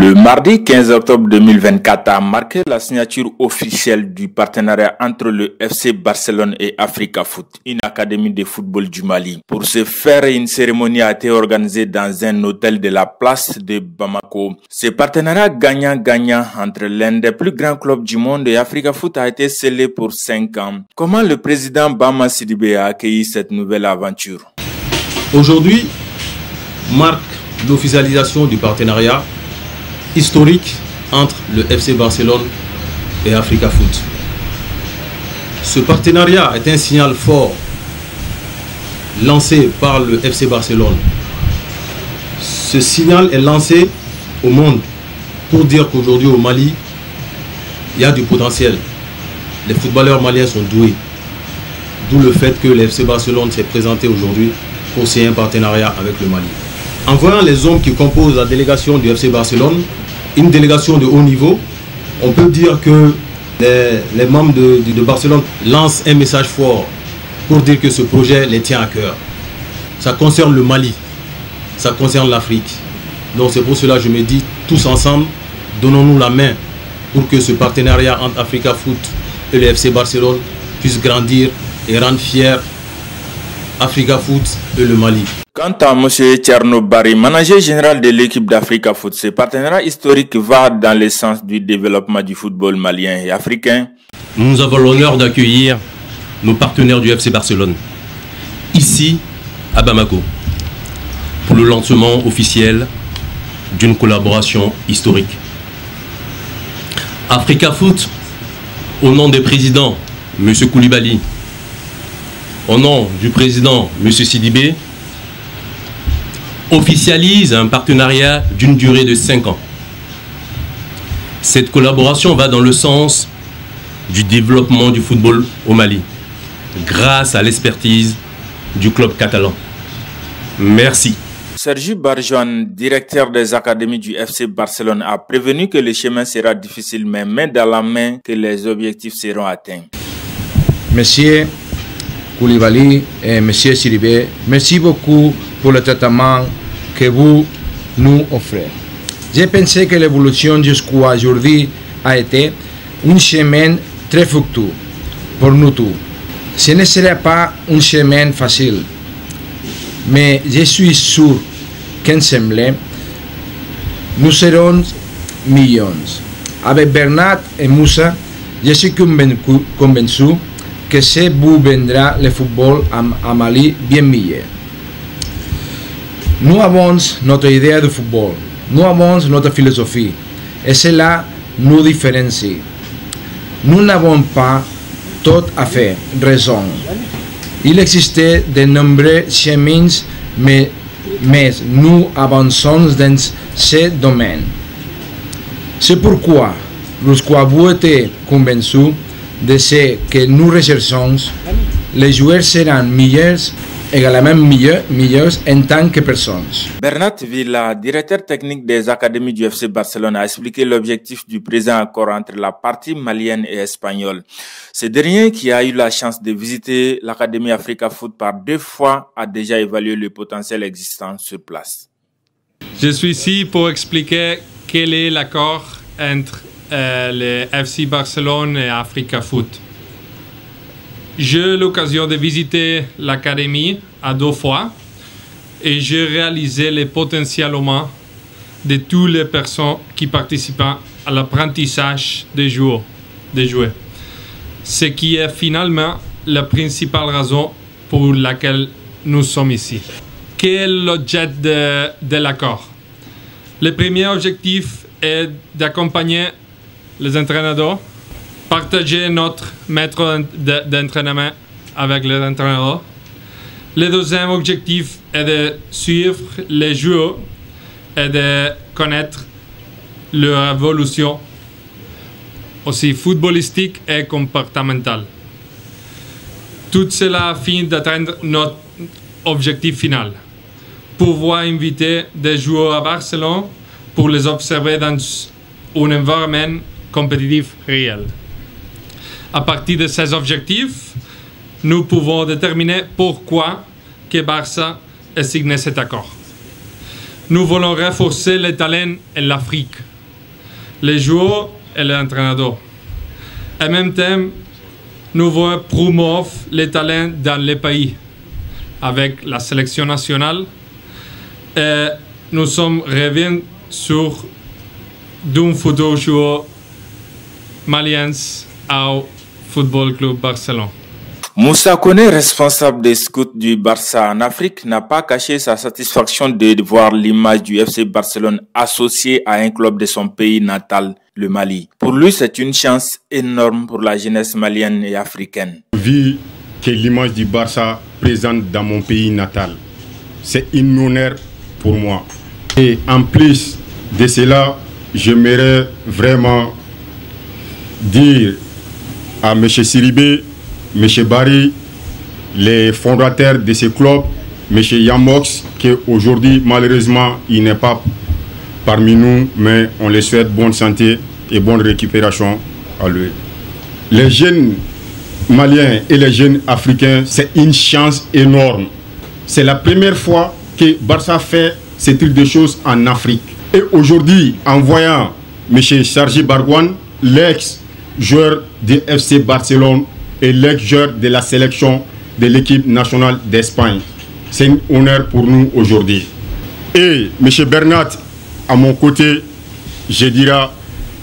Le mardi 15 octobre 2024 a marqué la signature officielle du partenariat entre le FC Barcelone et Africa Foot, une académie de football du Mali. Pour ce faire, une cérémonie a été organisée dans un hôtel de la place de Bamako. Ce partenariat gagnant-gagnant entre l'un des plus grands clubs du monde et Africa Foot a été scellé pour 5 ans. Comment le président Bama Sidibé a accueilli cette nouvelle aventure? Aujourd'hui marque l'officialisation du partenariat historique entre le FC Barcelone et Africa Foot. Ce partenariat est un signal fort lancé par le FC Barcelone. Ce signal est lancé au monde pour dire qu'aujourd'hui au Mali, il y a du potentiel. Les footballeurs maliens sont doués. D'où le fait que le FC Barcelone s'est présenté aujourd'hui pour signer un partenariat avec le Mali. En voyant les hommes qui composent la délégation du FC Barcelone, une délégation de haut niveau, on peut dire que les membres de Barcelone lancent un message fort pour dire que ce projet les tient à cœur. Ça concerne le Mali, ça concerne l'Afrique. Donc c'est pour cela que je me dis, tous ensemble, donnons-nous la main pour que ce partenariat entre Africa Foot et le FC Barcelone puisse grandir et rendre fiers Africa Foot et le Mali. Quant à M. Thierno Barry, manager général de l'équipe d'Africa Foot, ce partenariat historique va dans le sens du développement du football malien et africain. Nous avons l'honneur d'accueillir nos partenaires du FC Barcelone, ici à Bamako, pour le lancement officiel d'une collaboration historique. Africa Foot, au nom des présidents, M. Koulibaly, au nom du président, M. Sidibé, officialise un partenariat d'une durée de 5 ans. Cette collaboration va dans le sens du développement du football au Mali, grâce à l'expertise du club catalan. Merci. Sergi Barjoan, directeur des académies du FC Barcelone, a prévenu que le chemin sera difficile, mais main dans la main que les objectifs seront atteints. Monsieur Koulibaly et Monsieur Sidibé, merci beaucoup pour le traitement que vous nous offrez. J'ai pensé que l'évolution jusqu'à aujourd'hui a été un chemin très fructueux pour nous tous. Ce ne serait pas un chemin facile, mais je suis sûr qu'ensemble, nous serons millions. Avec Bernat et Moussa, je suis convaincu que ça vous vendra le football à Mali bien meilleur. Nous avons notre idée de football, nous avons notre philosophie, et cela nous différencie. Nous n'avons pas tout à fait raison. Il existe de nombreux chemins, mais nous avançons dans ce domaine. C'est pourquoi, lorsque vous êtes convaincus de ce que nous recherchons, les joueurs seront meilleurs, également meilleurs en tant que personnes. Bernat Villa, directeur technique des académies du FC Barcelone, a expliqué l'objectif du présent accord entre la partie malienne et espagnole. Ce dernier, qui a eu la chance de visiter l'académie Africa Foot par 2 fois, a déjà évalué le potentiel existant sur place. Je suis ici pour expliquer quel est l'accord entre le FC Barcelone et Africa Foot. J'ai eu l'occasion de visiter l'académie à 2 fois et j'ai réalisé le potentiel humain de toutes les personnes qui participent à l'apprentissage des joueurs. Ce qui est finalement la principale raison pour laquelle nous sommes ici. Quel est l'objet de l'accord? Le premier objectif est d'accompagner les entraîneurs, partager notre méthode d'entraînement avec les entraîneurs. Le deuxième objectif est de suivre les joueurs et de connaître leur évolution, aussi footballistique et comportementale. Tout cela afin d'atteindre notre objectif final, pouvoir inviter des joueurs à Barcelone pour les observer dans un environnement compétitif réel. À partir de ces objectifs, nous pouvons déterminer pourquoi que Barça a signé cet accord. Nous voulons renforcer les talents en l'Afrique les joueurs et l'entraîneur. En même temps, nous voulons promouvoir les talents dans les pays avec la sélection nationale. Et nous sommes revenus sur d'un futur joueur malien au Football Club Barcelone. Moussa Koné, responsable des scouts du Barça en Afrique, n'a pas caché sa satisfaction de voir l'image du FC Barcelone associée à un club de son pays natal, le Mali. Pour lui, c'est une chance énorme pour la jeunesse malienne et africaine. Vu que l'image du Barça présente dans mon pays natal, c'est un honneur pour moi. Et en plus de cela, j'aimerais vraiment dire à M. Siribé, M. Barry, les fondateurs de ce club, M. Yamox, qui aujourd'hui malheureusement il n'est pas parmi nous, mais on les souhaite bonne santé et bonne récupération à lui. Les jeunes Maliens et les jeunes Africains, c'est une chance énorme. C'est la première fois que Barça fait ce type de choses en Afrique. Et aujourd'hui, en voyant M. Sergi Bargouane, l'ex-joueur du FC Barcelone et l'ex-joueur de la sélection de l'équipe nationale d'Espagne, c'est un honneur pour nous aujourd'hui. Et M. Bernat, à mon côté, je dirais,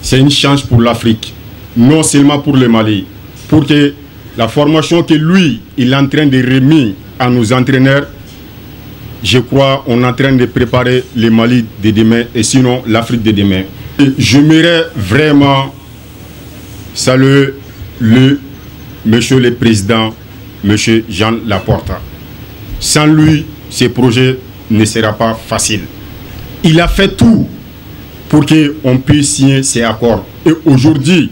c'est une chance pour l'Afrique, non seulement pour le Mali, pour que la formation que lui, il est en train de remettre à nos entraîneurs, je crois qu'on est en train de préparer le Mali de demain et sinon l'Afrique de demain. Et j'aimerais vraiment saluer Monsieur le Président, Monsieur Jean Laporta. Sans lui, ce projet ne sera pas facile. Il a fait tout pour qu'on puisse signer ces accords. Et aujourd'hui,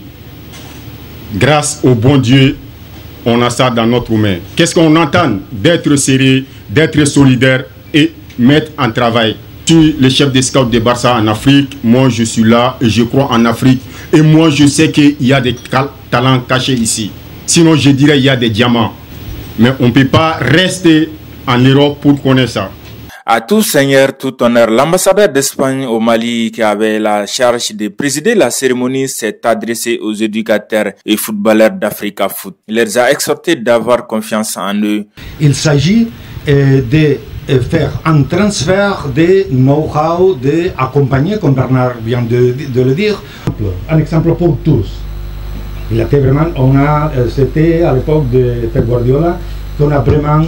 grâce au bon Dieu, on a ça dans notre main. Qu'est-ce qu'on entend? D'être sérieux, d'être solidaire et mettre en travail. Je suis le chef des scouts de Barça en Afrique. Moi, je suis là et je crois en Afrique. Et moi, je sais qu'il y a des talents cachés ici. Sinon, je dirais qu'il y a des diamants. Mais on ne peut pas rester en Europe pour connaître ça. À tout seigneur, tout honneur, l'ambassadeur d'Espagne au Mali qui avait la charge de présider la cérémonie s'est adressé aux éducateurs et footballeurs d'Africa Foot. Il les a exhortés d'avoir confiance en eux. Il s'agit de faire un transfert de know-how, d'accompagner, comme Bernard vient de le dire. Un exemple pour tous. Il était vraiment, c'était à l'époque de Pep Guardiola qu'on a vraiment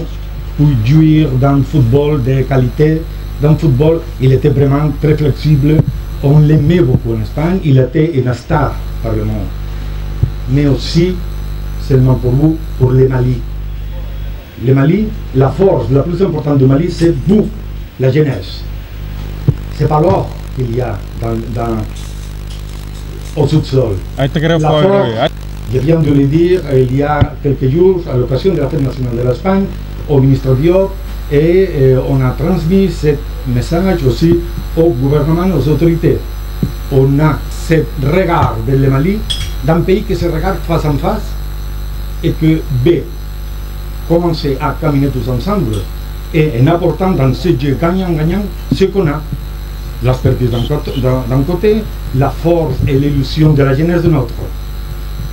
pu jouir d'un football de qualité, d'un football, il était vraiment très flexible, on l'aimait beaucoup en Espagne, il était une star par le monde. Mais aussi, seulement pour vous, pour le Mali. Le Mali, la force la plus importante du Mali, c'est vous, la jeunesse. C'est pas l'or qu'il y a au sous-sol. La force, je viens de le dire il y a quelques jours, à l'occasion de la Fête nationale de l'Espagne, au ministre Diop, et on a transmis ce message aussi au gouvernement, aux autorités. On a ce regard de le Mali, d'un pays qui se regarde face en face, et que commencer à caminer tous ensemble, et en apportant dans ce jeu gagnant-gagnant ce qu'on a. L'expertise d'un côté, la force et l'illusion de la jeunesse de l'autre.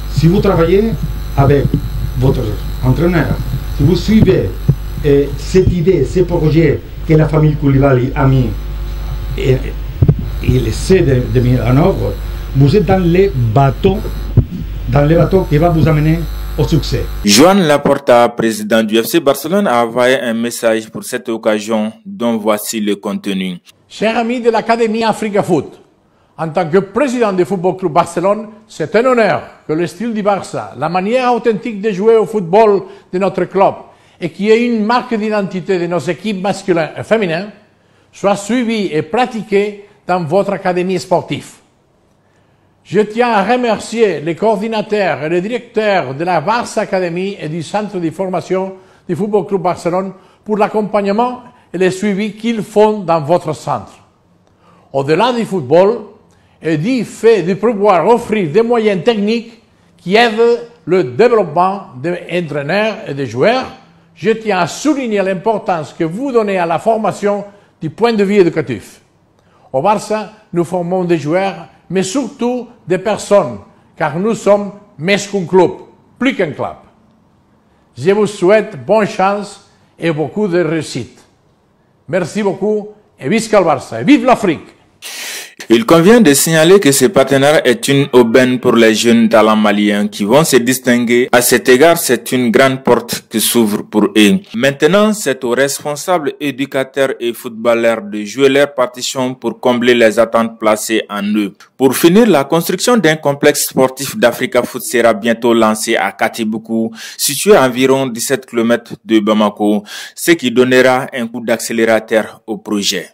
Si vous travaillez avec votre entraîneur, si vous suivez cette idée, ce projet que la famille Koulibaly a mis et il essaie de mettre en œuvre, vous êtes dans le bateau qui va vous amener au succès. Joan Laporta, président du FC Barcelone, a envoyé un message pour cette occasion dont voici le contenu. Chers amis de l'Académie Africa Foot, en tant que président du Football Club Barcelone, c'est un honneur que le style du Barça, la manière authentique de jouer au football de notre club et qui est une marque d'identité de nos équipes masculines et féminines, soit suivi et pratiqué dans votre académie sportive. Je tiens à remercier les coordinateurs et les directeurs de la Barça Academy et du centre de formation du Football Club Barcelone pour l'accompagnement et le suivi qu'ils font dans votre centre. Au-delà du football et du fait de pouvoir offrir des moyens techniques qui aident le développement des entraîneurs et des joueurs, je tiens à souligner l'importance que vous donnez à la formation du point de vue éducatif. Au Barça, nous formons des joueurs, mais surtout des personnes, car nous sommes més qu'un club, plus qu'un club. Je vous souhaite bonne chance et beaucoup de réussite. Merci beaucoup et visca le Barça et vive l'Afrique! Il convient de signaler que ce partenariat est une aubaine pour les jeunes talents maliens qui vont se distinguer. À cet égard, c'est une grande porte qui s'ouvre pour eux. Maintenant, c'est aux responsables, éducateurs et footballeurs de jouer leur partition pour combler les attentes placées en eux. Pour finir, la construction d'un complexe sportif d'Africa Foot sera bientôt lancée à Katiboukou, situé à environ 17 km de Bamako, ce qui donnera un coup d'accélérateur au projet.